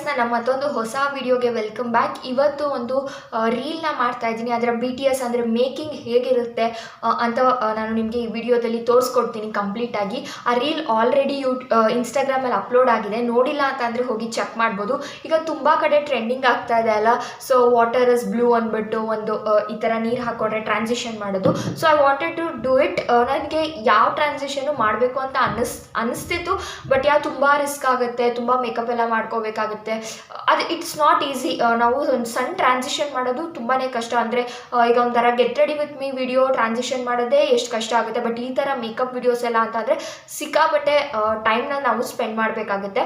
Guys, ನಾನು ಮತ್ತೊಂದು ಹೊಸ ವಿಡಿಯೋಗೆ ವೆಲ್ಕಮ್ ಬ್ಯಾಕ್. ಇವತ್ತು ಒಂದು ರೀಲ್ನ ಮಾಡ್ತಾ ಇದ್ದೀನಿ. ಅದರ BTS ಅಂದರೆ ಮೇಕಿಂಗ್ ಹೇಗಿರುತ್ತೆ ಅಂತ ನಾನು ನಿಮಗೆ ಈ ವಿಡಿಯೋದಲ್ಲಿ ತೋರಿಸ್ಕೊಡ್ತೀನಿ ಕಂಪ್ಲೀಟಾಗಿ. ಆ ರೀಲ್ ಆಲ್ರೆಡಿ ಇನ್ಸ್ಟಾಗ್ರಾಮಲ್ಲಿ ಅಪ್ಲೋಡ್ ಆಗಿದೆ. ನೋಡಿಲ್ಲ ಅಂತಂದರೆ ಹೋಗಿ ಚೆಕ್ ಮಾಡ್ಬೋದು. ಈಗ ತುಂಬ ಕಡೆ ಟ್ರೆಂಡಿಂಗ್ ಆಗ್ತಾ ಇದೆ ಅಲ್ಲ, ಸೊ ವಾಟರ್ ಇಸ್ ಬ್ಲೂ ಅಂದ್ಬಿಟ್ಟು ಒಂದು ಈ ಥರ ನೀರು ಹಾಕೊಂಡ್ರೆ ಟ್ರಾನ್ಸಿಷನ್ ಮಾಡೋದು. So I wanted to do it. ನನಗೆ ಯಾವ ಟ್ರಾನ್ಸಿಷನ್ನು ಮಾಡಬೇಕು ಅಂತ ಅನ್ನಿಸ್ತಿತ್ತು, ಬಟ್ ತುಂಬ ರಿಸ್ಕ್ ಆಗುತ್ತೆ, ತುಂಬ ಮೇಕಪ್ ಎಲ್ಲ ಮಾಡ್ಕೋಬೇಕಾಗುತ್ತೆ. ಅದು ಇಟ್ಸ್ ನಾಟ್ ಈಸಿ. ನಾವು ಒಂದು ಸಣ್ಣ ಟ್ರಾನ್ಸಿಷನ್ ಮಾಡೋದು ತುಂಬಾ ಕಷ್ಟ. ಅಂದರೆ ಈಗ ಒಂಥರ get ready with me video transition ಮಾಡೋದೇ ಎಷ್ಟು ಕಷ್ಟ ಆಗುತ್ತೆ, ಬಟ್ ಈ ಥರ ಮೇಕಪ್ ವಿಡಿಯೋಸ್ ಎಲ್ಲ ಅಂತಂದರೆ ಸಿಕ್ಕಾಪಟ್ಟೆ ಟೈಮ್ನ ನಾವು ಸ್ಪೆಂಡ್ ಮಾಡಬೇಕಾಗುತ್ತೆ.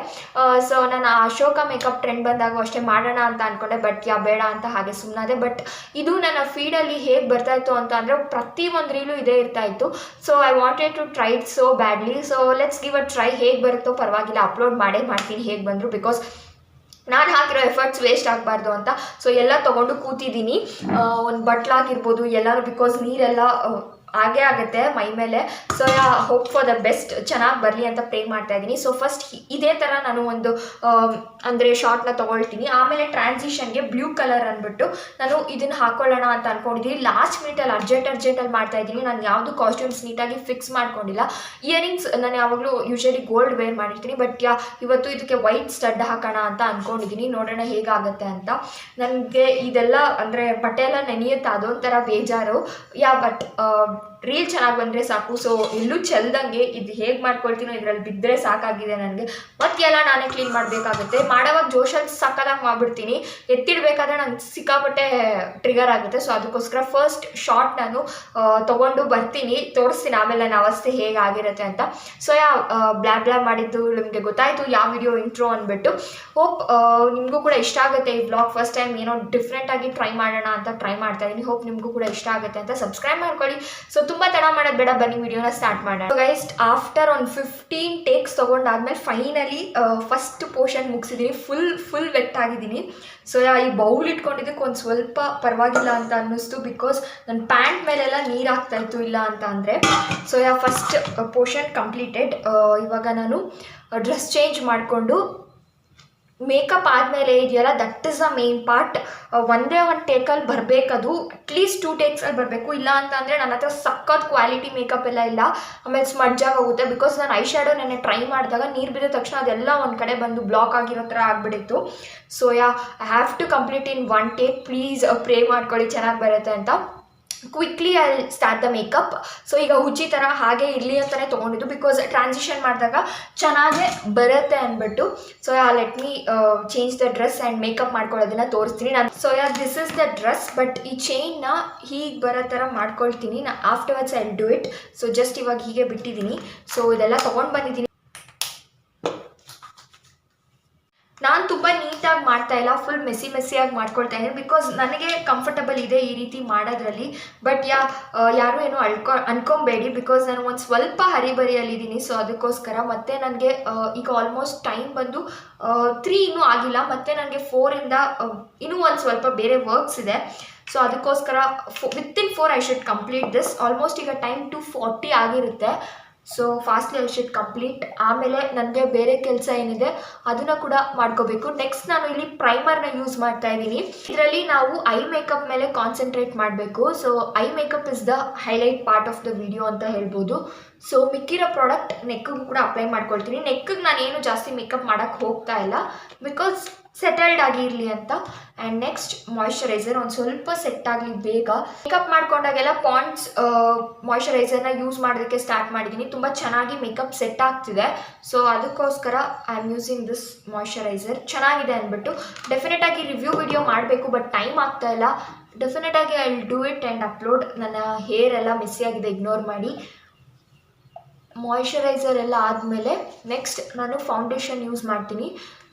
ಸೊ ನಾನು ಅಶೋಕ ಮೇಕಪ್ ಟ್ರೆಂಡ್ ಬಂದಾಗ ಅಷ್ಟೇ ಮಾಡೋಣ ಅಂತ ಅಂದ್ಕೊಂಡೆ, ಬಟ್ ಬೇಡ ಅಂತ ಹಾಗೆ ಸುಮ್ಮನಾದೆ. ಬಟ್ ಇದು ನನ್ನ ಫೀಡಲ್ಲಿ ಹೇಗೆ ಬರ್ತಾಯಿತ್ತು ಅಂತ ಅಂದರೆ ಪ್ರತಿ ಒಂದು ರೀಲು ಇದೇ ಇರ್ತಾಯಿತ್ತು. So I wanted to try it so badly. So let's give a try. ಹೇಗೆ ಬರುತ್ತೋ ಪರವಾಗಿಲ್ಲ, ಅಪ್ಲೋಡ್ ಮಾಡೇ ಮಾಡ್ತೀನಿ ಹೇಗೆ ಬಂದರು, ಬಿಕಾಸ್ ನಾನು ಹಾಕಿರೋ ಎಫರ್ಟ್ಸ್ ವೇಸ್ಟ್ ಆಗಬಾರ್ದು ಅಂತ. ಸೊ ಎಲ್ಲ ತೊಗೊಂಡು ಕೂತಿದ್ದೀನಿ, ಒಂದು ಬಟ್ಲಾಗಿರ್ಬೋದು ಎಲ್ಲರೂ, ಬಿಕಾಸ್ ನೀರೆಲ್ಲ ಹಾಗೇ ಆಗುತ್ತೆ ಮೈ ಮೇಲೆ. So hope for the best, ಚೆನ್ನಾಗಿ ಬರಲಿ ಅಂತ ಪ್ರೇ ಮಾಡ್ತಾ ಇದ್ದೀನಿ. ಸೊ ಫಸ್ಟ್ ಇದೇ ಥರ ನಾನು ಒಂದು ಅಂದರೆ ಶಾರ್ಟ್ನ ತೊಗೊಳ್ತೀನಿ. ಆಮೇಲೆ ಟ್ರಾನ್ಸಿಷನ್ಗೆ ಬ್ಲೂ ಕಲರ್ ಅಂದ್ಬಿಟ್ಟು ನಾನು ಇದನ್ನು ಹಾಕೊಳ್ಳೋಣ ಅಂತ ಅಂದ್ಕೊಂಡಿದ್ದೀನಿ. ಲಾಸ್ಟ್ ಮಿನಿಟಲ್ಲಿ ಅರ್ಜೆಂಟಲ್ಲಿ ಮಾಡ್ತಾ ಇದ್ದೀನಿ. ನಾನು ಯಾವುದು ಕಾಸ್ಟ್ಯೂಮ್ಸ್ ನೀಟಾಗಿ ಫಿಕ್ಸ್ ಮಾಡ್ಕೊಂಡಿಲ್ಲ. ಇಯರಿಂಗ್ಸ್ ನಾನು ಯಾವಾಗಲೂ ಯೂಶಲಿ ಗೋಲ್ಡ್ ವೇರ್ ಮಾಡಿರ್ತೀನಿ, ಬಟ್ ಇವತ್ತು ಇದಕ್ಕೆ ವೈಟ್ ಸ್ಟಡ್ ಹಾಕೋಣ ಅಂತ ಅಂದ್ಕೊಂಡಿದ್ದೀನಿ. ನೋಡೋಣ ಹೇಗಾಗುತ್ತೆ ಅಂತ. ನನಗೆ ಇದೆಲ್ಲ ಅಂದರೆ ಬಟ್ಟೆ ಎಲ್ಲ ನೆನೆಯುತ್ತೆ, ಅದೊಂಥರ ಬೇಜಾರು. ಬಟ್ ರೀಲ್ ಚೆನ್ನಾಗಿ ಬಂದರೆ ಸಾಕು. ಸೊ ಎಲ್ಲೂ ಚೆಲ್ದಂಗೆ ಇದು ಹೇಗೆ ಮಾಡ್ಕೊಳ್ತೀನೋ ಇದರಲ್ಲಿ ಬಿದ್ದರೆ ಸಾಕಾಗಿದೆ ನನಗೆ. ಮತ್ತೆಲ್ಲ ನಾನೇ ಕ್ಲೀನ್ ಮಾಡಬೇಕಾಗುತ್ತೆ. ಮಾಡೋವಾಗ ಜೋಶಲ್ಲಿ ಸಕ್ಕದಾಗಿ ಮಾಡಿಬಿಡ್ತೀನಿ, ಎತ್ತಿಡಬೇಕಾದ್ರೆ ನಂಗೆ ಸಿಕ್ಕಾಪಟ್ಟೆ ಟ್ರಿಗರ್ ಆಗುತ್ತೆ. ಸೊ ಅದಕ್ಕೋಸ್ಕರ ಫಸ್ಟ್ ಶಾರ್ಟ್ ನಾನು ತೊಗೊಂಡು ಬರ್ತೀನಿ, ತೋರಿಸ್ತೀನಿ ಆಮೇಲೆ ನನ್ನ ಅವಸ್ಥೆ ಹೇಗಾಗಿರುತ್ತೆ ಅಂತ. ಸೊ ಬ್ಲಾ ಮಾಡಿದ್ದು ನಿಮಗೆ ಗೊತ್ತಾಯಿತು ಯಾವ ವಿಡಿಯೋ ಇಂಟ್ರೋ ಅಂದ್ಬಿಟ್ಟು. ಹೋಪ್ ನಿಮಗೂ ಕೂಡ ಇಷ್ಟ ಆಗುತ್ತೆ ಈ ಬ್ಲಾಗ್. ಫಸ್ಟ್ ಟೈಮ್ ಏನೋ ಡಿಫ್ರೆಂಟಾಗಿ ಟ್ರೈ ಮಾಡೋಣ ಅಂತ ಟ್ರೈ ಮಾಡ್ತಾ ಇದ್ದೀನಿ. ಹೋಪ್ ನಿಮಗೂ ಕೂಡ ಇಷ್ಟ ಆಗುತ್ತೆ ಅಂತ ಸಬ್ಸ್ಕ್ರೈಬ್ ಮಾಡ್ಕೊಳ್ಳಿ. ಸೊ ತುಂಬ ತಡ ಮಾಡೋದು ಬೇಡ, ಬನ್ನಿ ವಿಡಿಯೋನ ಸ್ಟಾರ್ಟ್ ಮಾಡೋಣ. ಗೈಸ್, ಆಫ್ಟರ್ ಒಂದು 15 ಟೇಕ್ಸ್ ತೊಗೊಂಡಾದ್ಮೇಲೆ ಫೈನಲಿ ಫಸ್ಟ್ ಪೋರ್ಷನ್ ಮುಗಿಸಿದ್ದೀನಿ. ಫುಲ್ ವೆಟ್ ಆಗಿದ್ದೀನಿ. ಸೊ ಈ ಬೌಲ್ ಇಟ್ಕೊಂಡಿದ್ದಕ್ಕೆ ಒಂದು ಸ್ವಲ್ಪ ಪರವಾಗಿಲ್ಲ ಅಂತ ಅನ್ನಿಸ್ತು, ಬಿಕಾಸ್ ನನ್ನ ಪ್ಯಾಂಟ್ ಮೇಲೆಲ್ಲ ನೀರು ಆಗ್ತಾಯಿತ್ತು ಇಲ್ಲ ಅಂತ ಅಂದರೆ. So first portion completed. ಇವಾಗ ನಾನು ಡ್ರೆಸ್ ಚೇಂಜ್ ಮಾಡಿಕೊಂಡು ಮೇಕಪ್ ಆದಮೇಲೆ ಇದೆಯಲ್ಲ, that is the main part. ಒಂದೇ ಒಂದು ಟೇಕಲ್ಲಿ ಬರಬೇಕದು, ಅಟ್ಲೀಸ್ಟ್ 2 ಟೇಕ್ಸಲ್ಲಿ ಬರಬೇಕು. ಇಲ್ಲ ಅಂತ ಅಂದರೆ ನನ್ನ ಹತ್ರ ಸಖತ್ ಕ್ವಾಲಿಟಿ ಮೇಕಪ್ ಎಲ್ಲ ಇಲ್ಲ, ಆಮೇಲೆ ಸ್ಮಡ್ಜಾಗಿ ಹೋಗುತ್ತೆ. ಬಿಕಾಸ್ ನಾನು ಐ ಶ್ಯಾಡೋ ನೆನ್ನೆ ಟ್ರೈ ಮಾಡಿದಾಗ ನೀರು ಬಿದ್ದ ತಕ್ಷಣ ಅದೆಲ್ಲ ಒಂದು ಕಡೆ ಬಂದು ಬ್ಲಾಕ್ ಆಗಿರೋ ಥರ ಆಗಿಬಿಟ್ಟಿತ್ತು. So I have to complete in 1 take. Please pray ಮಾಡ್ಕೊಳ್ಳಿ ಚೆನ್ನಾಗಿ ಬರುತ್ತೆ ಅಂತ. Quickly I start the makeup. So ಈಗ ಹುಚ್ಚಿ ಥರ ಹಾಗೆ ಇರಲಿ ಅಂತಲೇ ತೊಗೊಂಡಿದ್ದು, ಬಿಕಾಸ್ ಟ್ರಾನ್ಸಿಷನ್ ಮಾಡಿದಾಗ ಚೆನ್ನಾಗೇ ಬರುತ್ತೆ ಅಂದ್ಬಿಟ್ಟು. So let me change the dress and makeup ಮಾಡ್ಕೊಳ್ಳೋದನ್ನು ತೋರಿಸ್ತೀನಿ ನಾನು. So this is the dress, but ಈ ಚೈನ್ನ ಹೀಗೆ ಬರೋ ಥರ ಮಾಡ್ಕೊಳ್ತೀನಿ ನಾನು. Afterwards I do it. So just ಇವಾಗ ಹೀಗೆ ಬಿಟ್ಟಿದ್ದೀನಿ. ಸೊ ಇದೆಲ್ಲ ತೊಗೊಂಡು ಬಂದಿದ್ದೀನಿ. ನಾನು ತುಂಬ ನೀಟಾಗಿ ಮಾಡ್ತಾ ಇಲ್ಲ, ಫುಲ್ ಮೆಸ್ಸಿಯಾಗಿ ಮಾಡ್ಕೊಳ್ತಾ ಇದ್ದೀನಿ, ಬಿಕಾಸ್ ನನಗೆ ಕಂಫರ್ಟಬಲ್ ಇದೆ ಈ ರೀತಿ ಮಾಡೋದ್ರಲ್ಲಿ. ಬಟ್ ಯಾರು ಏನೋ ಅನ್ಕೊಬೇಡಿ, ಬಿಕಾಸ್ ನಾನು ಒಂದು ಸ್ವಲ್ಪ ಹರಿಬರಿಯಲ್ಲಿದ್ದೀನಿ. ಸೊ ಅದಕ್ಕೋಸ್ಕರ ಮತ್ತೆ ನನಗೆ ಈಗ ಆಲ್ಮೋಸ್ಟ್ ಟೈಮ್ ಬಂದು 3 ಇನ್ನೂ ಆಗಿಲ್ಲ, ಮತ್ತು ನನಗೆ 4ಇಂದ ಇನ್ನೂ ಒಂದು ಸ್ವಲ್ಪ ಬೇರೆ ವರ್ಕ್ಸ್ ಇದೆ. ಸೊ ಅದಕ್ಕೋಸ್ಕರ within 4 I should complete this. Almost ಈಗ ಟೈಮ್ 2:40 ಆಗಿರುತ್ತೆ. So fastly I should complete. ಆಮೇಲೆ ನನಗೆ ಬೇರೆ ಕೆಲಸ ಏನಿದೆ ಅದನ್ನು ಕೂಡ ಮಾಡ್ಕೋಬೇಕು. ನೆಕ್ಸ್ಟ್ ನಾನು ಇಲ್ಲಿ ಪ್ರೈಮರ್ನ ಯೂಸ್ ಮಾಡ್ತಾ ಇದ್ದೀನಿ. ಇದರಲ್ಲಿ ನಾವು ಐ ಮೇಕಪ್ ಮೇಲೆ ಕಾನ್ಸಂಟ್ರೇಟ್ ಮಾಡಬೇಕು. So I makeup is the highlight part of the video ಅಂತ ಹೇಳ್ಬೋದು. ಸೊ ಮಿಕ್ಕಿರೋ ಪ್ರಾಡಕ್ಟ್ ನೆಕ್ಕಿಗೂ ಕೂಡ ಅಪ್ಲೈ ಮಾಡ್ಕೊಳ್ತೀನಿ. ನೆಕ್ಕಿಗೆ ನಾನೇನು ಜಾಸ್ತಿ ಮೇಕಪ್ ಮಾಡೋಕ್ಕೆ ಹೋಗ್ತಾ ಇಲ್ಲ, ಬಿಕಾಸ್ ಸೆಟಲ್ಡ್ ಆಗಿರಲಿ ಅಂತ. ಆ್ಯಂಡ್ ನೆಕ್ಸ್ಟ್ ಮಾಯ್ಶ್ಚರೈಸರ್ ಒಂದು ಸ್ವಲ್ಪ ಸೆಟ್ ಆಗಲಿ ಬೇಗ. ಮೇಕಪ್ ಮಾಡ್ಕೊಂಡಾಗೆಲ್ಲ ಪಾಂಡ್ಸ್ ಮಾಯ್ಶ್ಚರೈಸರ್ನ ಯೂಸ್ ಮಾಡೋದಕ್ಕೆ ಸ್ಟಾರ್ಟ್ ಮಾಡಿದ್ದೀನಿ. ತುಂಬ ಚೆನ್ನಾಗಿ ಮೇಕಪ್ ಸೆಟ್ ಆಗ್ತಿದೆ. ಸೊ ಅದಕ್ಕೋಸ್ಕರ I am using this moisturiser. ಚೆನ್ನಾಗಿದೆ ಅಂದ್ಬಿಟ್ಟು ಡೆಫಿನೆಟಾಗಿ ರಿವ್ಯೂ ವಿಡಿಯೋ ಮಾಡಬೇಕು, ಬಟ್ ಟೈಮ್ ಆಗ್ತಾ ಇಲ್ಲ. ಡೆಫಿನೆಟಾಗಿ I will do it and upload. ನನ್ನ ಹೇರ್ ಎಲ್ಲ ಮೆಸ್ಸಿಯಾಗಿದೆ, ಇಗ್ನೋರ್ ಮಾಡಿ. ಮಾಯ್ಶ್ಚರೈಸರ್ ಎಲ್ಲ ಆದಮೇಲೆ ನೆಕ್ಸ್ಟ್ ನಾನು ಫೌಂಡೇಶನ್ ಯೂಸ್ ಮಾಡ್ತೀನಿ.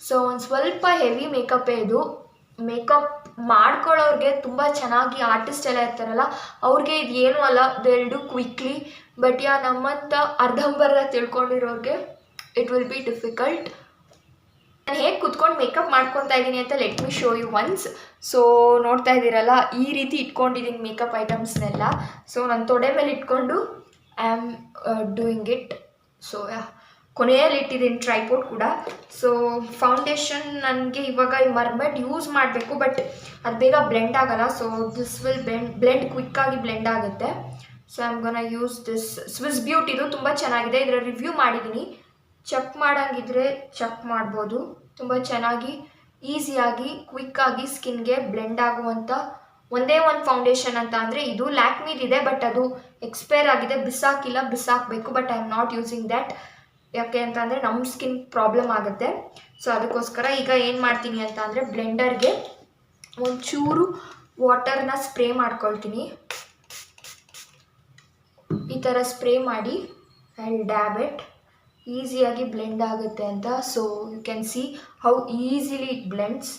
ಸೊ ಒಂದು ಸ್ವಲ್ಪ ಹೆವಿ ಮೇಕಪ್ಪೇ ಇದು. ಮೇಕಪ್ ಮಾಡ್ಕೊಳ್ಳೋರಿಗೆ ತುಂಬ ಚೆನ್ನಾಗಿ ಆರ್ಟಿಸ್ಟ್ ಎಲ್ಲ ಇರ್ತಾರಲ್ಲ, ಅವ್ರಿಗೆ ಇದು ಏನೂ ಅಲ್ಲ, they will do quickly. But ನಮ್ಮಂಥ ಅರ್ಧಂಬರ್ಧ ತಿಳ್ಕೊಂಡಿರೋರಿಗೆ ಇಟ್ ವಿಲ್ ಬಿ ಡಿಫಿಕಲ್ಟ್. ನಾನು ಹೇಗೆ ಕುತ್ಕೊಂಡು ಮೇಕಪ್ ಮಾಡ್ಕೊತಾ ಇದ್ದೀನಿ ಅಂತ let me show you once. So ನೋಡ್ತಾ ಇದ್ದೀರಲ್ಲ, ಈ ರೀತಿ ಇಟ್ಕೊಂಡಿದ್ದೀನಿ ಮೇಕಪ್ ಐಟಮ್ಸ್ನೆಲ್ಲ. ಸೊ ನಾನು ತೊಡೆ ಮೇಲೆ ಇಟ್ಕೊಂಡು I am doing it. So ಕೊನೆಯಲ್ಲಿ ಇಟ್ಟಿದ್ದೀನಿ ಟ್ರೈಪೋಡ್ ಕೂಡ. ಸೊ ಫೌಂಡೇಶನ್ ನನಗೆ ಇವಾಗ ಈ ಮರ್ಮೆಡ್ ಯೂಸ್ ಮಾಡಬೇಕು, ಬಟ್ ಅದು ಬೇಗ ಬ್ಲೆಂಡ್ ಆಗಲ್ಲ. ಸೊ ದಿಸ್ ವಿಲ್ ಬ್ಲೆಂಡ್ ಕ್ವಿಕ್ಕಾಗಿ ಬ್ಲೆಂಡ್ ಆಗುತ್ತೆ. So I am gonna use this Swiss ಬ್ಯೂಟಿದು. ತುಂಬ ಚೆನ್ನಾಗಿದೆ, ಇದರ ರಿವ್ಯೂ ಮಾಡಿದ್ದೀನಿ. ಚೆಕ್ ಮಾಡೋಂಗಿದ್ರೆ ಚೆಕ್ ಮಾಡ್ಬೋದು. ತುಂಬ ಚೆನ್ನಾಗಿ ಈಸಿಯಾಗಿ ಕ್ವಿಕ್ಕಾಗಿ ಸ್ಕಿನ್ಗೆ ಬ್ಲೆಂಡ್ ಆಗುವಂಥ ಒಂದೇ ಒಂದು ಫೌಂಡೇಶನ್ ಅಂತ ಅಂದರೆ ಇದು ಲ್ಯಾಕ್ಮಿದಿದೆ, ಬಟ್ ಅದು ಎಕ್ಸ್ಪೈರ್ ಆಗಿದೆ, ಬಿಸಾಕಿಲ್ಲ, ಬಿಸಾಕಬೇಕು. But I am not using that. ಯಾಕೆ ಅಂತ ಅಂದರೆ ನಮ್ಮ ಸ್ಕಿನ್ ಪ್ರಾಬ್ಲಮ್ ಆಗುತ್ತೆ. ಸೊ ಅದಕ್ಕೋಸ್ಕರ ಈಗ ಏನು ಮಾಡ್ತೀನಿ ಅಂತ ಅಂದರೆ ಬ್ಲೆಂಡರ್ಗೆ ಒಂಚೂರು ವಾಟರ್ನ ಸ್ಪ್ರೇ ಮಾಡ್ಕೊಳ್ತೀನಿ. ಈ ಥರ ಸ್ಪ್ರೇ ಮಾಡಿ ಆ್ಯಂಡ್ ಡ್ಯಾಬ್ ಇಟ್. ಈಸಿಯಾಗಿ ಬ್ಲೆಂಡ್ ಆಗುತ್ತೆ ಅಂತ. So you can see how easily it blends.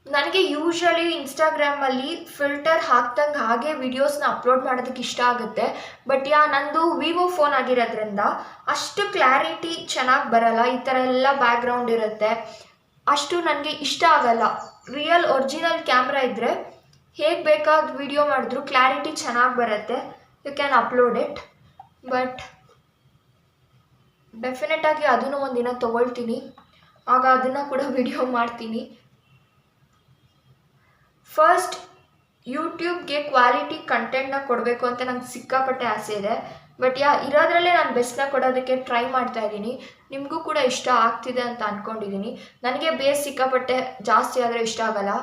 ನನಗೆ ಯೂಶ್ವಲಿ ಇನ್ಸ್ಟಾಗ್ರಾಮಲ್ಲಿ ಫಿಲ್ಟರ್ ಹಾಕ್ದಂಗೆ ಹಾಗೆ ವೀಡಿಯೋಸ್ನ ಅಪ್ಲೋಡ್ ಮಾಡೋದಕ್ಕೆ ಇಷ್ಟ ಆಗುತ್ತೆ. ಬಟ್ ನಂದು ವಿವೋ ಫೋನ್ ಆಗಿರೋದ್ರಿಂದ ಅಷ್ಟು ಕ್ಲಾರಿಟಿ ಚೆನ್ನಾಗಿ ಬರಲ್ಲ. ಈ ಥರ ಎಲ್ಲ ಬ್ಯಾಕ್ಗ್ರೌಂಡ್ ಇರುತ್ತೆ, ಅಷ್ಟು ನನಗೆ ಇಷ್ಟ ಆಗಲ್ಲ. ರಿಯಲ್ ಒರಿಜಿನಲ್ ಕ್ಯಾಮ್ರಾ ಇದ್ದರೆ ಹೇಗೆ ಬೇಕಾದ ವಿಡಿಯೋ ಮಾಡಿದ್ರು ಕ್ಲಾರಿಟಿ ಚೆನ್ನಾಗಿ ಬರುತ್ತೆ. You can upload it. But ಡೆಫಿನೆಟಾಗಿ ಅದನ್ನು ಒಂದಿನ ತೊಗೊಳ್ತೀನಿ, ಆಗ ಅದನ್ನು ಕೂಡ ವಿಡಿಯೋ ಮಾಡ್ತೀನಿ. ಫಸ್ಟ್ ಯೂಟ್ಯೂಬ್ಗೆ ಕ್ವಾಲಿಟಿ ಕಂಟೆಂಟ್ನ ಕೊಡಬೇಕು ಅಂತ ನಂಗೆ ಸಿಕ್ಕಾಪಟ್ಟೆ ಆಸೆ ಇದೆ. ಬಟ್ ಇರೋದ್ರಲ್ಲೇ ನಾನು ಬೆಸ್ಟ್ನ ಕೊಡೋದಕ್ಕೆ ಟ್ರೈ ಮಾಡ್ತಾ ಇದ್ದೀನಿ. ನಿಮಗೂ ಕೂಡ ಇಷ್ಟ ಆಗ್ತಿದೆ ಅಂತ ಅಂದ್ಕೊಂಡಿದ್ದೀನಿ. ನನಗೆ ಬೇಸ್ ಸಿಕ್ಕಾಪಟ್ಟೆ ಜಾಸ್ತಿ ಆದರೆ ಇಷ್ಟ ಆಗಲ್ಲ.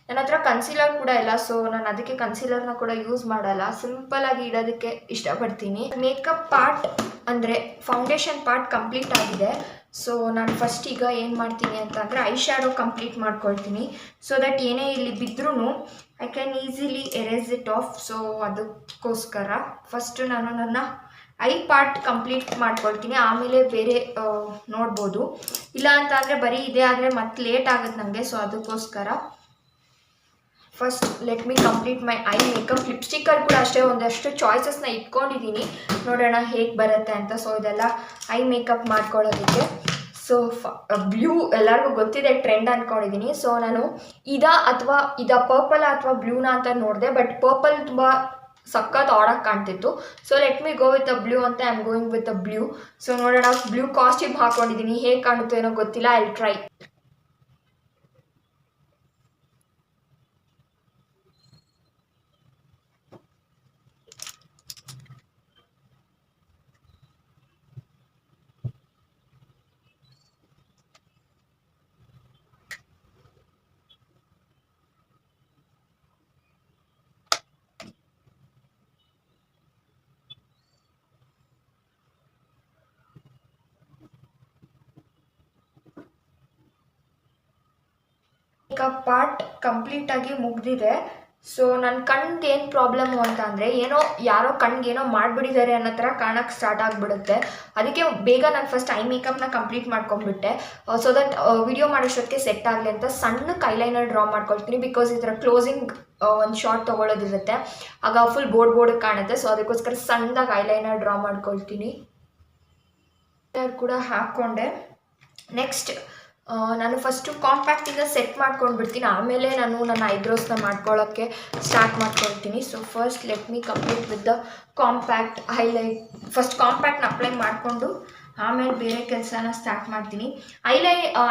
ನನ್ನ ಹತ್ರ ಕನ್ಸೀಲರ್ ಕೂಡ ಇಲ್ಲ, ಸೊ ನಾನು ಅದಕ್ಕೆ ಕನ್ಸೀಲರ್ನ ಕೂಡ ಯೂಸ್ ಮಾಡಲ್ಲ. ಸಿಂಪಲಾಗಿ ಇಡೋದಕ್ಕೆ ಇಷ್ಟಪಡ್ತೀನಿ. ಮೇಕಪ್ ಪಾರ್ಟ್ ಅಂದರೆ ಫೌಂಡೇಶನ್ ಪಾರ್ಟ್ ಕಂಪ್ಲೀಟ್ ಆಗಿದೆ. ಸೊ ನಾನು ಫಸ್ಟ್ ಈಗ ಏನು ಮಾಡ್ತೀನಿ ಅಂತ ಅಂದರೆ ಐ ಶ್ಯಾಡೋ ಕಂಪ್ಲೀಟ್ ಮಾಡ್ಕೊಳ್ತೀನಿ. ಸೊ ದಟ್ ಏನೇ ಇಲ್ಲಿ ಬಿದ್ದರೂ I can easily erase it off. So ಅದಕ್ಕೋಸ್ಕರ ಫಸ್ಟು ನಾನು ನನ್ನ ಐ ಪಾರ್ಟ್ ಕಂಪ್ಲೀಟ್ ಮಾಡ್ಕೊಳ್ತೀನಿ, ಆಮೇಲೆ ಬೇರೆ ನೋಡ್ಬೋದು. ಇಲ್ಲ ಅಂತ ಅಂದರೆ ಬರೀ ಇದೆ ಆದರೆ ಮತ್ತೆ ಲೇಟ್ ಆಗುತ್ತೆ ನನಗೆ. ಸೊ ಅದಕ್ಕೋಸ್ಕರ first let me complete my eye makeup. ಲಿಪ್ಸ್ಟಿಕ್ಕಲ್ಲಿ ಕೂಡ ಅಷ್ಟೇ ಒಂದಷ್ಟು ಚಾಯ್ಸಸ್ನ ಇಟ್ಕೊಂಡಿದ್ದೀನಿ, ನೋಡೋಣ ಹೇಗೆ ಬರುತ್ತೆ ಅಂತ. ಸೊ ಇದೆಲ್ಲ ಐ ಮೇಕಪ್ ಮಾಡ್ಕೊಳ್ಳೋದಕ್ಕೆ. ಸೊ ಬ್ಲೂ ಎಲ್ಲರಿಗೂ ಗೊತ್ತಿದೆ ಟ್ರೆಂಡ್ ಅಂದ್ಕೊಂಡಿದ್ದೀನಿ. ಸೊ ನಾನು ಇದ ಪರ್ಪಲ್ ಅಥವಾ ಬ್ಲೂನ ಅಂತ ನೋಡಿದೆ, ಬಟ್ ಪರ್ಪಲ್ ತುಂಬ ಸಖತ್ ಆಡಕ್ಕೆ ಕಾಣ್ತಿತ್ತು. So let me go with a blue ಅಂತ I am going with a blue. So ನೋಡೋಣ, ಬ್ಲೂ ಕಾಸ್ಟ್ಯೂಮ್ ಹಾಕ್ಕೊಂಡಿದ್ದೀನಿ, ಹೇಗೆ ಕಾಣುತ್ತೋ ಏನೋ ಗೊತ್ತಿಲ್ಲ. I will try. Makeup part ಕಂಪ್ಲೀಟಾಗಿ ಮುಗಿದಿದೆ. ಸೊ ನನ್ನ ಕಣ್ಣಿಗೆ ಏನು ಪ್ರಾಬ್ಲಮ್ಮು ಅಂತ ಅಂದರೆ ಯಾರೋ ಕಣ್ಣಿಗೇನೋ ಮಾಡಿಬಿಟ್ಟಿದ್ದಾರೆ ಅನ್ನೋ ಥರ ಕಾಣಕ್ಕೆ ಸ್ಟಾರ್ಟ್ ಆಗಿಬಿಡುತ್ತೆ. ಅದಕ್ಕೆ ಬೇಗ ನಾನು ಫಸ್ಟ್ ಐ ಮೇಕಪ್ನ ಕಂಪ್ಲೀಟ್ ಮಾಡ್ಕೊಂಡ್ಬಿಟ್ಟೆ. ಸೊ ದಟ್ ವಿಡಿಯೋ ಮಾಡೋಷ್ಟೊತ್ತಿಗೆ ಸೆಟ್ ಆಗಲಿ ಅಂತ ಸಣ್ಣಕ್ಕೆ ಐಲೈನರ್ ಡ್ರಾ ಮಾಡ್ಕೊಳ್ತೀನಿ. ಬಿಕಾಸ್ ಈ ಥರ ಕ್ಲೋಸಿಂಗ್ ಒಂದು ಶಾರ್ಟ್ ತೊಗೊಳ್ಳೋದಿರುತ್ತೆ, ಆಗ ಫುಲ್ ಬೋರ್ಡ್ ಕಾಣುತ್ತೆ. ಸೊ ಅದಕ್ಕೋಸ್ಕರ ಸಣ್ಣದಾಗಿ ಐಲೈನರ್ ಡ್ರಾ ಮಾಡ್ಕೊಳ್ತೀನಿ. ಕೂಡ ಹಾಕ್ಕೊಂಡೆ. ನೆಕ್ಸ್ಟ್ ನಾನು ಫಸ್ಟು ಕಾಂಪ್ಯಾಕ್ಟಿಂದ ಸೆಟ್ ಮಾಡ್ಕೊಂಡ್ಬಿಡ್ತೀನಿ, ಆಮೇಲೆ ನಾನು ನನ್ನ ಐಬ್ರೋಸ್ನ ಮಾಡ್ಕೊಳ್ಳೋಕ್ಕೆ ಸ್ಟಾರ್ಟ್ ಮಾಡ್ಕೊಳ್ತೀನಿ. So first let me complete with the compact first ಕಾಂಪ್ಯಾಕ್ಟ್ನ ಅಪ್ಲೈ ಮಾಡಿಕೊಂಡು ಆಮೇಲೆ ಬೇರೆ ಕೆಲಸನ ಸ್ಟಾರ್ಟ್ ಮಾಡ್ತೀನಿ.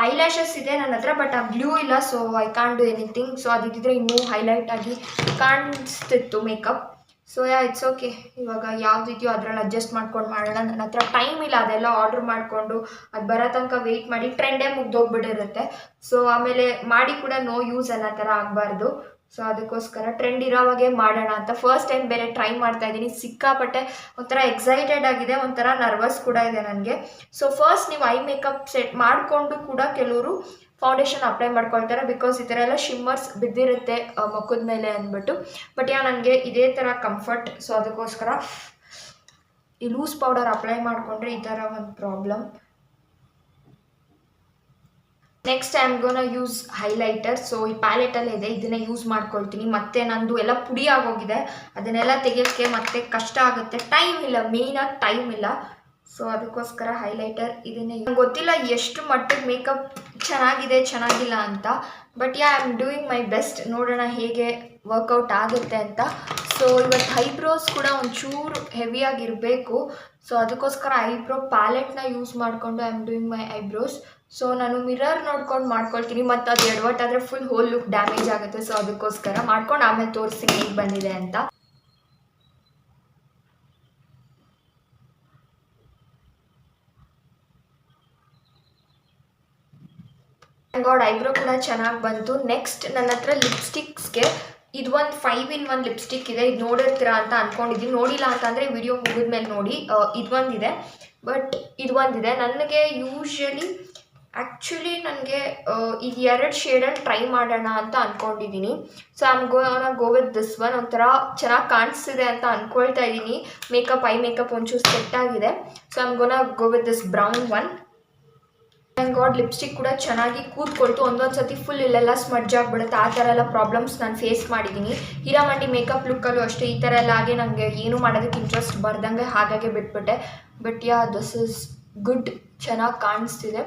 ಐಲ್ಯಾಶಸ್ ಇದೆ ನನ್ನ ಹತ್ರ, ಬಟ್ ಆ ಗ್ಲೂ ಇಲ್ಲ. So I can't do anything. So ಅದಿದ್ದರೆ ಇನ್ನೂ ಹೈಲೈಟ್ ಆಗಿ ಕಾಣಿಸ್ತಿತ್ತು ಮೇಕಪ್. So it's okay. ಇವಾಗ ಯಾವುದಿದೆಯೋ ಅದರಲ್ಲಿ ಅಡ್ಜಸ್ಟ್ ಮಾಡ್ಕೊಂಡು ಮಾಡೋಣ. ನನ್ನ ಹತ್ರ ಟೈಮ್ ಇಲ್ಲ ಅದೆಲ್ಲ ಆರ್ಡ್ರ್ ಮಾಡಿಕೊಂಡು ಅದು ಬರೋ ತನಕ ವೆಯ್ಟ್ ಮಾಡಿ ಟ್ರೆಂಡೇ ಮುಗ್ದೋಗ್ಬಿಟ್ಟಿರುತ್ತೆ. ಸೊ ಆಮೇಲೆ ಮಾಡಿ ಕೂಡ ನೋ ಯೂಸ್ ಅನ್ನೋ ಥರ ಆಗಬಾರ್ದು. ಸೊ ಅದಕ್ಕೋಸ್ಕರ ಟ್ರೆಂಡ್ ಇರೋವಾಗೆ ಮಾಡೋಣ ಅಂತ ಫಸ್ಟ್ ಟೈಮ್ ಬೇರೆ ಟ್ರೈ ಮಾಡ್ತಾ ಇದ್ದೀನಿ. ಸಿಕ್ಕಾಪಟ್ಟೆ ಒಂಥರ ಎಕ್ಸೈಟೆಡ್ ಆಗಿದೆ, ಒಂಥರ ನರ್ವಸ್ ಕೂಡ ಇದೆ ನನಗೆ. ಸೊ ಫಸ್ಟ್ ನೀವು ಐ ಮೇಕಪ್ ಸೆಟ್ ಮಾಡಿಕೊಂಡು ಕೂಡ ಕೆಲವರು ಫೌಂಡೇಶನ್ ಅಪ್ಲೈ ಮಾಡ್ಕೊಳ್ತಾರೆ, ಬಿಕಾಸ್ ಈ ಥರ ಎಲ್ಲ ಶಿಮ್ಮರ್ಸ್ ಬಿದ್ದಿರುತ್ತೆ ಮುಖದ ಮೇಲೆ ಅಂದ್ಬಿಟ್ಟು. ಬಟ್ ನನಗೆ ಇದೇ ಥರ ಕಂಫರ್ಟ್. ಸೊ ಅದಕ್ಕೋಸ್ಕರ ಈ ಲೂಸ್ ಪೌಡರ್ ಅಪ್ಲೈ ಮಾಡಿಕೊಂಡ್ರೆ ಈ ಥರ ಒಂದು problem. Next I am ಗೋನ use highlighter. So ಈ ಪ್ಯಾಲೆಟಲ್ಲೇ ಇದೆ, ಇದನ್ನೇ ಯೂಸ್ ಮಾಡ್ಕೊಳ್ತೀನಿ. ಮತ್ತು ನಂದು ಎಲ್ಲ ಪುಡಿ ಆಗೋಗಿದೆ, ಅದನ್ನೆಲ್ಲ ತೆಗಿಯೋಕ್ಕೆ ಮತ್ತೆ ಕಷ್ಟ ಆಗುತ್ತೆ, ಟೈಮ್ ಇಲ್ಲ, ಮೇಯ್ನಾಗಿ ಟೈಮ್ ಇಲ್ಲ. ಸೊ ಅದಕ್ಕೋಸ್ಕರ ಹೈಲೈಟರ್ ಇದನ್ನೇ. ನಂಗೆ ಗೊತ್ತಿಲ್ಲ ಎಷ್ಟು ಮಟ್ಟಿಗೆ ಮೇಕಪ್ ಚೆನ್ನಾಗಿಲ್ಲ ಅಂತ. But I am doing my best. ನೋಡೋಣ ಹೇಗೆ ವರ್ಕೌಟ್ ಆಗುತ್ತೆ ಅಂತ. ಸೊ ಇವತ್ತು ಐಬ್ರೋಸ್ ಕೂಡ ಒಂಚೂರು ಹೆವಿಯಾಗಿರಬೇಕು. ಸೊ ಅದಕ್ಕೋಸ್ಕರ ಐಬ್ರೋ ಪ್ಯಾಲೆಟ್ನ ಯೂಸ್ ಮಾಡಿಕೊಂಡು I am doing my eyebrows. So ನಾನು ಮಿರರ್ ನೋಡ್ಕೊಂಡು ಮಾಡ್ಕೊಳ್ತೀನಿ, ಮತ್ತು ಅದು ಎಡವಟ್ಟಾದರೆ ಫುಲ್ ಹೋಲ್ ಲುಕ್ ಡ್ಯಾಮೇಜ್ ಆಗುತ್ತೆ. ಸೊ ಅದಕ್ಕೋಸ್ಕರ ಮಾಡ್ಕೊಂಡು ಆಮೇಲೆ ತೋರಿಸ್ತೀನಿ ಹೇಗೆ ಬಂದಿದೆ ಅಂತ. ಗಾಡ್ ಐಬ್ರೋ ಕೂಡ ಚೆನ್ನಾಗಿ ಬಂತು. ನೆಕ್ಸ್ಟ್ ನನ್ನ ಹತ್ರ ಲಿಪ್ಸ್ಟಿಕ್ಸ್ಗೆ ಇದು ಒಂದು 5-in-1 ಲಿಪ್ಸ್ಟಿಕ್ ಇದೆ. ಇದು ನೋಡಿರ್ತೀರಾ ಅಂತ ಅಂದ್ಕೊಂಡಿದ್ದೀನಿ. ನೋಡಿಲ್ಲ ಅಂತಂದರೆ ವಿಡಿಯೋ ಮುಗಿದ್ಮೇಲೆ ನೋಡಿ. ಇದು ಒಂದಿದೆ, ಬಟ್ ಇದು ಒಂದಿದೆ. ನನಗೆ ಆ್ಯಕ್ಚುಲಿ ನನಗೆ ಈಗ 2 ಶೇಡಲ್ಲಿ ಟ್ರೈ ಮಾಡೋಣ ಅಂತ ಅಂದ್ಕೊಂಡಿದ್ದೀನಿ. So I am go with this one. ಒಂಥರ ಚೆನ್ನಾಗಿ ಕಾಣಿಸ್ತಿದೆ ಅಂತ ಅಂದ್ಕೊಳ್ತಾ ಇದ್ದೀನಿ. ಐ ಮೇಕಪ್ ಒಂಚೂರು ಸೆಟ್ ಆಗಿದೆ. So I am go with this brown one. Thank god lipstick ಕೂಡ ಚೆನ್ನಾಗಿ ಕೂತ್ಕೊಳ್ತು. ಒಂದೊಂದು ಸತಿ ಫುಲ್ ಇಲ್ಲೆಲ್ಲ ಸ್ಮಡ್ಜ್ ಆಗಿಬಿಡುತ್ತೆ. ಆ ಥರ ಎಲ್ಲ ಪ್ರಾಬ್ಲಮ್ಸ್ ನಾನು ಫೇಸ್ ಮಾಡಿದ್ದೀನಿ. ಹೀರಾಮಂಡಿ ಮೇಕಪ್ ಲುಕ್ಕಲ್ಲೂ ಅಷ್ಟೇ ಈ ಥರ ಎಲ್ಲ ಆಗಿ ನನಗೆ ಏನೂ ಮಾಡೋದಕ್ಕೆ ಇಂಟ್ರೆಸ್ಟ್ ಬರ್ದಂಗೆ ಹಾಗಾಗಿ ಬಿಟ್ಬಿಟ್ಟೆ. ಬಟ್ ದಿಸ್ ಇಸ್ ಗುಡ್, ಚೆನ್ನಾಗಿ ಕಾಣಿಸ್ತಿದೆ.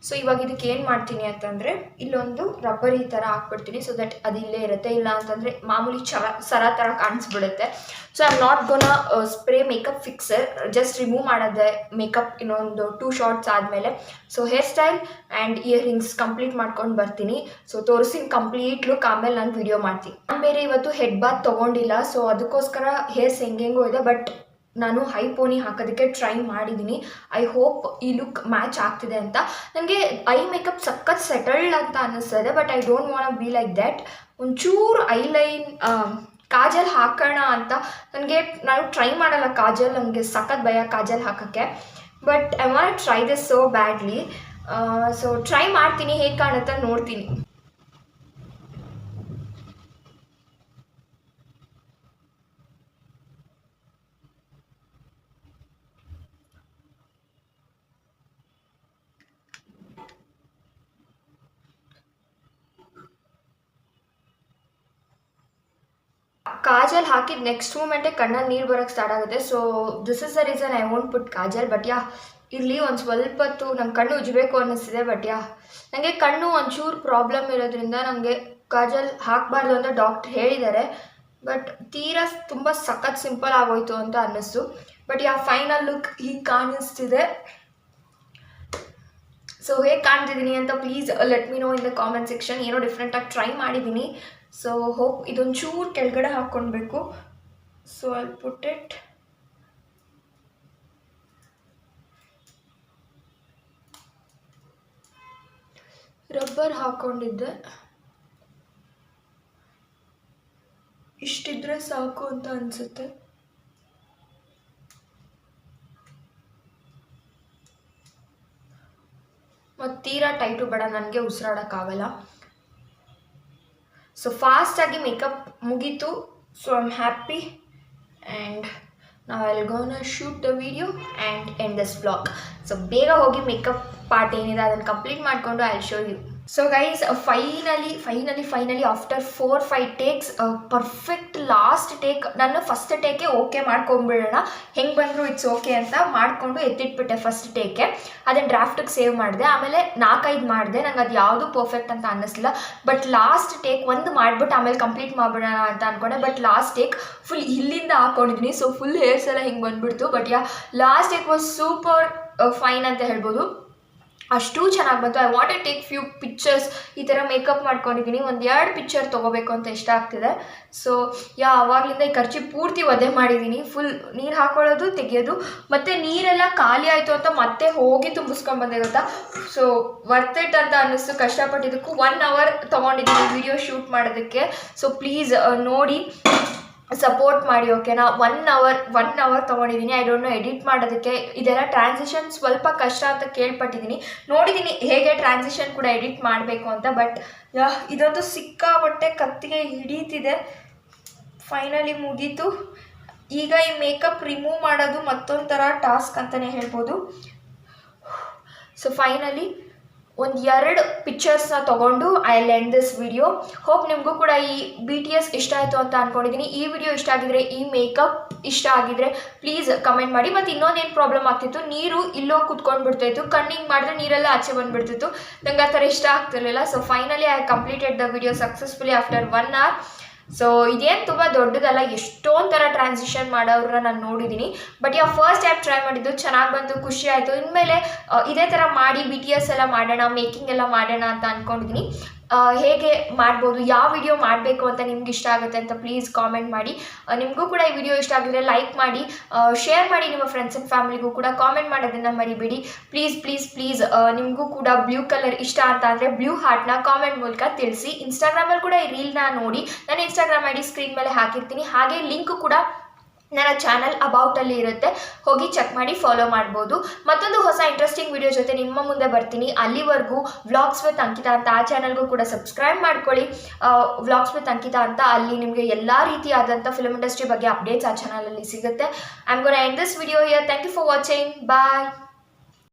ಸೊ ಇವಾಗ ಇದಕ್ಕೆ ಏನು ಮಾಡ್ತೀನಿ ಅಂತಂದರೆ ಇಲ್ಲೊಂದು ರಬ್ಬರ್ ಈ ಥರ ಹಾಕ್ಬಿಡ್ತೀನಿ. ಸೊ ದಟ್ ಅದು ಇಲ್ಲೇ ಇರುತ್ತೆ. ಇಲ್ಲ ಅಂತಂದರೆ ಮಾಮೂಲಿ ಸರ ಥರ ಕಾಣಿಸ್ಬಿಡುತ್ತೆ. So I am not gonna spray makeup fixer, just remove ಮಾಡೋದೆ ಮೇಕಪ್ ಇನ್ನೊಂದು 2 ಶಾರ್ಟ್ಸ್ ಆದಮೇಲೆ. So hairstyle and earrings complete ಮಾಡ್ಕೊಂಡು ಬರ್ತೀನಿ. ಸೊ ತೋರಿಸಿ ಕಂಪ್ಲೀಟ್ ಲುಕ್ ಆಮೇಲೆ ನಾನು ವಿಡಿಯೋ ಮಾಡ್ತೀನಿ. ನಾನು ಬೇರೆ ಇವತ್ತು ಹೆಡ್ ಬಾತ್ ತೊಗೊಂಡಿಲ್ಲ. ಸೊ ಅದಕ್ಕೋಸ್ಕರ ಹೇರ್ಸ್ ಹೆಂಗೆಂಗೋ ಇದೆ. ಬಟ್ ನಾನು ಹೈ ಪೋನಿ ಹಾಕೋದಕ್ಕೆ ಟ್ರೈ ಮಾಡಿದ್ದೀನಿ. ಐ ಹೋಪ್ ಈ ಲುಕ್ ಮ್ಯಾಚ್ ಆಗ್ತಿದೆ ಅಂತ. ನನಗೆ ಐ ಮೇಕಪ್ ಸಖತ್ ಸೆಟಲ್ಡ್ ಅಂತ ಅನ್ನಿಸ್ತದೆ. But I don't want be like that. ಒಂಚೂರು ಐಲೈನ್ ಕಾಜಲ್ ಹಾಕೋಣ ಅಂತ ನಾನು ಟ್ರೈ ಮಾಡಲ್ಲ ಕಾಜಲ್. ನನಗೆ ಸಖತ್ ಭಯ ಕಾಜಲ್ ಹಾಕೋಕ್ಕೆ. But I want try this so badly. So try ಮಾಡ್ತೀನಿ, ಹೇಗೆ ಕಾಣುತ್ತೆ ನೋಡ್ತೀನಿ. ಕಾಜಲ್ ಹಾಕಿದ ನೆಕ್ಸ್ಟ್ ಮೂಮೆಂಟೇ ಕಣ್ಣಲ್ಲಿ ನೀರು ಬರೋಕ್ಕೆ ಸ್ಟಾರ್ಟ್ ಆಗುತ್ತೆ. So this is the reason I won't put Kajal. But ಇರಲಿ, ಒಂದು ಸ್ವಲ್ಪ ಹೊತ್ತು ನಂಗೆ ಕಣ್ಣು ಉಜ್ಜಬೇಕು ಅನ್ನಿಸ್ತಿದೆ. ಬಟ್ ನನಗೆ ಕಣ್ಣು ಒಂಚೂರು ಪ್ರಾಬ್ಲಮ್ ಇರೋದ್ರಿಂದ ನನಗೆ ಕಾಜಲ್ ಹಾಕಬಾರ್ದು ಅಂತ ಡಾಕ್ಟ್ರ್ ಹೇಳಿದ್ದಾರೆ. ಬಟ್ ತೀರಾ ತುಂಬ ಸಖತ್ ಸಿಂಪಲ್ ಆಗೋಯ್ತು ಅಂತ ಅನ್ನಿಸ್ತು. ಬಟ್ ಫೈನಲ್ ಲುಕ್ ಹೀಗೆ ಕಾಣಿಸ್ತಿದೆ. ಸೊ ಹೇಗೆ ಕಾಣ್ತಿದ್ದೀನಿ ಅಂತ please let me know in the comment section. ಏನೋ ಡಿಫ್ರೆಂಟಾಗಿ ಟ್ರೈ ಮಾಡಿದ್ದೀನಿ. ಸೊ ಹೋಪ್ ಇದೊಂಚೂರು ಕೆಳಗಡೆ ಹಾಕ್ಕೊಳ್ಬೇಕು. So I put it. Rubber ಹಾಕ್ಕೊಂಡಿದ್ದೆ, ಇಷ್ಟಿದ್ರೆ ಸಾಕು ಅಂತ ಅನಿಸುತ್ತೆ. ಮತ್ತು ತೀರಾ ಟೈಟು ಬೇಡ, ನನಗೆ ಉಸಿರಾಡೋಕ್ಕಾಗಲ್ಲ. ಸೊ ಫಾಸ್ಟಾಗಿ ಮೇಕಪ್ ಮುಗೀತು. So I am happy and ನಾವು I gonna shoot the video and end this vlog. So ಬೇಗ ಹೋಗಿ ಮೇಕಪ್ ಪಾರ್ಟ್ ಏನಿದೆ ಅದನ್ನು ಕಂಪ್ಲೀಟ್ ಮಾಡಿಕೊಂಡು I show you. So guys finally after 4-5 takes perfect last take. ನಾನು first ಟೇಕೆ okay ಮಾಡ್ಕೊಂಬಿಡೋಣ, ಹೆಂಗೆ ಬಂದರೂ it's okay ಅಂತ ಮಾಡಿಕೊಂಡು ಎತ್ತಿಟ್ಬಿಟ್ಟೆ ಫಸ್ಟ್ ಟೇಕೆ. ಅದನ್ನು ಡ್ರಾಫ್ಟಿಗೆ ಸೇವ್ ಮಾಡಿದೆ. ಆಮೇಲೆ 4-5 ಮಾಡಿದೆ. ನಂಗೆ ಅದು ಯಾವುದು ಪರ್ಫೆಕ್ಟ್ ಅಂತ ಅನ್ನಿಸ್ಲಿಲ್ಲ. ಬಟ್ ಲಾಸ್ಟ್ ಟೇಕ್ ಒಂದು ಮಾಡಿಬಿಟ್ಟು ಆಮೇಲೆ ಕಂಪ್ಲೀಟ್ ಮಾಡಿಬಿಡೋಣ ಅಂತ ಅಂದ್ಕೊಂಡೆ. ಬಟ್ ಲಾಸ್ಟ್ ಟೇಕ್ ಫುಲ್ ಇಲ್ಲಿಂದ ಹಾಕ್ಕೊಂಡಿದ್ದೀನಿ. ಸೊ ಫುಲ್ ಹೇರ್ಸ್ ಎಲ್ಲ ಹಿಂಗೆ ಬಂದುಬಿಡ್ತು. But last take was super fine ಅಂತ ಹೇಳ್ಬೋದು. ಅಷ್ಟು ಚೆನ್ನಾಗಿ ಬಂತು. I want to take few pictures. ಈ ಥರ ಮೇಕಪ್ ಮಾಡ್ಕೊಂಡಿದ್ದೀನಿ. 1-2 ಪಿಕ್ಚರ್ ತೊಗೋಬೇಕು ಅಂತ ಇಷ್ಟ ಆಗ್ತಿದೆ. ಸೊ ಆವಾಗಲಿಂದ ಈ ಖರ್ಚು ಪೂರ್ತಿ ಒದೆ ಮಾಡಿದ್ದೀನಿ. ಫುಲ್ ನೀರು ಹಾಕೊಳ್ಳೋದು ತೆಗೆಯೋದು, ಮತ್ತು ನೀರೆಲ್ಲ ಖಾಲಿ ಆಯಿತು ಅಂತ ಮತ್ತೆ ಹೋಗಿ ತುಂಬಿಸ್ಕೊಂಡು ಬಂದೆ ಗೊತ್ತಾ. ಸೊ ವರ್ತ್ ಇಟ್ ಅಂತ ಅನ್ನಿಸ್ತು. ಕಷ್ಟಪಟ್ಟಿದ್ದಕ್ಕೂ 1 hour ತೊಗೊಂಡಿದ್ದೀನಿ ವಿಡಿಯೋ ಶೂಟ್ ಮಾಡೋದಕ್ಕೆ. ಸೊ ಪ್ಲೀಸ್ ನೋಡಿ, ಸಪೋರ್ಟ್ ಮಾಡಿ, ಓಕೆನಾ. 1 hour ತೊಗೊಂಡಿದ್ದೀನಿ. ಐ ಡೋಂಟ್ ನೋ ಎಡಿಟ್ ಮಾಡೋದಕ್ಕೆ. ಇದೆಲ್ಲ ಟ್ರಾನ್ಸಿಷನ್ ಸ್ವಲ್ಪ ಕಷ್ಟ ಅಂತ ಕೇಳ್ಪಟ್ಟಿದ್ದೀನಿ. ನೋಡಿದ್ದೀನಿ ಹೇಗೆ ಟ್ರಾನ್ಸಿಷನ್ ಕೂಡ ಎಡಿಟ್ ಮಾಡಬೇಕು ಅಂತ. ಬಟ್ ಇದೊಂದು ಸಿಕ್ಕಾಪಟ್ಟೆ ಕತ್ತಿಗೆ ಹಿಡೀತಿದೆ. ಫೈನಲಿ ಮುಗೀತು. ಈಗ ಈ ಮೇಕಪ್ ರಿಮೂವ್ ಮಾಡೋದು ಮತ್ತೊಂದು ಥರ ಟಾಸ್ಕ್ ಅಂತಲೇ ಹೇಳ್ಬೋದು. ಸೊ ಫೈನಲಿ ಒಂದು 2 ಪಿಕ್ಚರ್ಸ್ನ ತೊಗೊಂಡು I will end this video. Hope ನಿಮಗೂ ಕೂಡ ಈ BTS ಇಷ್ಟ ಆಯಿತು ಅಂತ ಅಂದ್ಕೊಂಡಿದ್ದೀನಿ. ಈ ವಿಡಿಯೋ ಇಷ್ಟ ಆಗಿದ್ರೆ, ಈ ಮೇಕಪ್ ಇಷ್ಟ ಆಗಿದ್ರೆ ಪ್ಲೀಸ್ ಕಮೆಂಟ್ ಮಾಡಿ. ಮತ್ತು ಇನ್ನೊಂದೇನು ಪ್ರಾಬ್ಲಮ್ ಆಗ್ತಿತ್ತು, ನೀರು ಇಲ್ಲೋ ಕುತ್ಕೊಂಡು ಬಿಡ್ತಾಯಿತ್ತು, ಕಣ್ಣಿಗೆ ಮಾಡಿದ್ರೆ ನೀರೆಲ್ಲ ಆಚೆ ಬಂದುಬಿಡ್ತಿತ್ತು. ನಂಗೆ ಆ ಥರ ಇಷ್ಟ ಆಗ್ತಿರ್ಲಿಲ್ಲ. So finally I completed the video successfully after 1 hour. So ಇದೇನು ತುಂಬ ದೊಡ್ಡದಲ್ಲ, ಎಷ್ಟೊಂದು ಥರ ಟ್ರಾನ್ಸಿಷನ್ ಮಾಡೋರನ್ನ ನಾನು ನೋಡಿದ್ದೀನಿ. ಬಟ್ ಫಸ್ಟ್ ಟೈಮ್ ಟ್ರೈ ಮಾಡಿದ್ದು ಚೆನ್ನಾಗಿ ಬಂತು, ಖುಷಿ ಆಯಿತು. ಇನ್ಮೇಲೆ ಇದೇ ಥರ ಮಾಡಿ BTS ಎಲ್ಲ ಮಾಡೋಣ, ಮೇಕಿಂಗ್ ಎಲ್ಲ ಮಾಡೋಣ ಅಂತ ಅಂದ್ಕೊಂಡಿದ್ದೀನಿ. ಹೇಗೆ ಮಾಡ್ಬೋದು, ಯಾವ ವಿಡಿಯೋ ಮಾಡಬೇಕು ಅಂತ ನಿಮ್ಗೆ ಇಷ್ಟ ಆಗುತ್ತೆ ಅಂತ ಪ್ಲೀಸ್ ಕಾಮೆಂಟ್ ಮಾಡಿ. ನಿಮಗೂ ಕೂಡ ಈ ವಿಡಿಯೋ ಇಷ್ಟ ಆಗಿದ್ರೆ ಲೈಕ್ ಮಾಡಿ, ಶೇರ್ ಮಾಡಿ ನಿಮ್ಮ ಫ್ರೆಂಡ್ಸ್ ಆ್ಯಂಡ್ ಫ್ಯಾಮಿಲಿಗೂ ಕೂಡ. ಕಾಮೆಂಟ್ ಮಾಡೋದನ್ನು ಮರಿಬೇಡಿ ಪ್ಲೀಸ್ ಪ್ಲೀಸ್ ಪ್ಲೀಸ್. ನಿಮಗೂ ಕೂಡ ಬ್ಲೂ ಕಲರ್ ಇಷ್ಟ ಅಂತ ಅಂದರೆ ಬ್ಲೂ ಹಾರ್ಟ್ನ ಕಾಮೆಂಟ್ ಮೂಲಕ ತಿಳಿಸಿ. ಇನ್ಸ್ಟಾಗ್ರಾಮಲ್ಲಿ ಕೂಡ ಈ ರೀಲ್ನ ನೋಡಿ, ನಾನು ಇನ್ಸ್ಟಾಗ್ರಾಮ್ ID ಸ್ಕ್ರೀನ್ ಮೇಲೆ ಹಾಕಿರ್ತೀನಿ. ಹಾಗೆ ಲಿಂಕ್ ಕೂಡ ನನ್ನ ಚಾನಲ್ ಅಬೌಟಲ್ಲಿ ಇರುತ್ತೆ, ಹೋಗಿ ಚೆಕ್ ಮಾಡಿ ಫಾಲೋ ಮಾಡ್ಬೋದು. ಮತ್ತೊಂದು ಹೊಸ ಇಂಟ್ರೆಸ್ಟಿಂಗ್ ವಿಡಿಯೋ ಜೊತೆ ನಿಮ್ಮ ಮುಂದೆ ಬರ್ತೀನಿ. ಅಲ್ಲಿವರೆಗೂ ವ್ಲಾಗ್ಸ್ ವಿತ್ ಅಂಕಿತಾ ಅಂತ ಆ ಚಾನಲ್ಗೂ ಕೂಡ ಸಬ್ಸ್ಕ್ರೈಬ್ ಮಾಡ್ಕೊಳ್ಳಿ. ವ್ಲಾಗ್ಸ್ ವಿತ್ ಅಂಕಿತಾ ಅಂತ, ಅಲ್ಲಿ ನಿಮಗೆ ಎಲ್ಲ ರೀತಿಯಾದಂಥ ಫಿಲ್ಮ್ ಇಂಡಸ್ಟ್ರಿ ಬಗ್ಗೆ ಅಪ್ಡೇಟ್ಸ್ ಆ ಚಾನಲಲ್ಲಿ ಸಿಗುತ್ತೆ. I am gonna end this video here. Thank you for watching. Bye.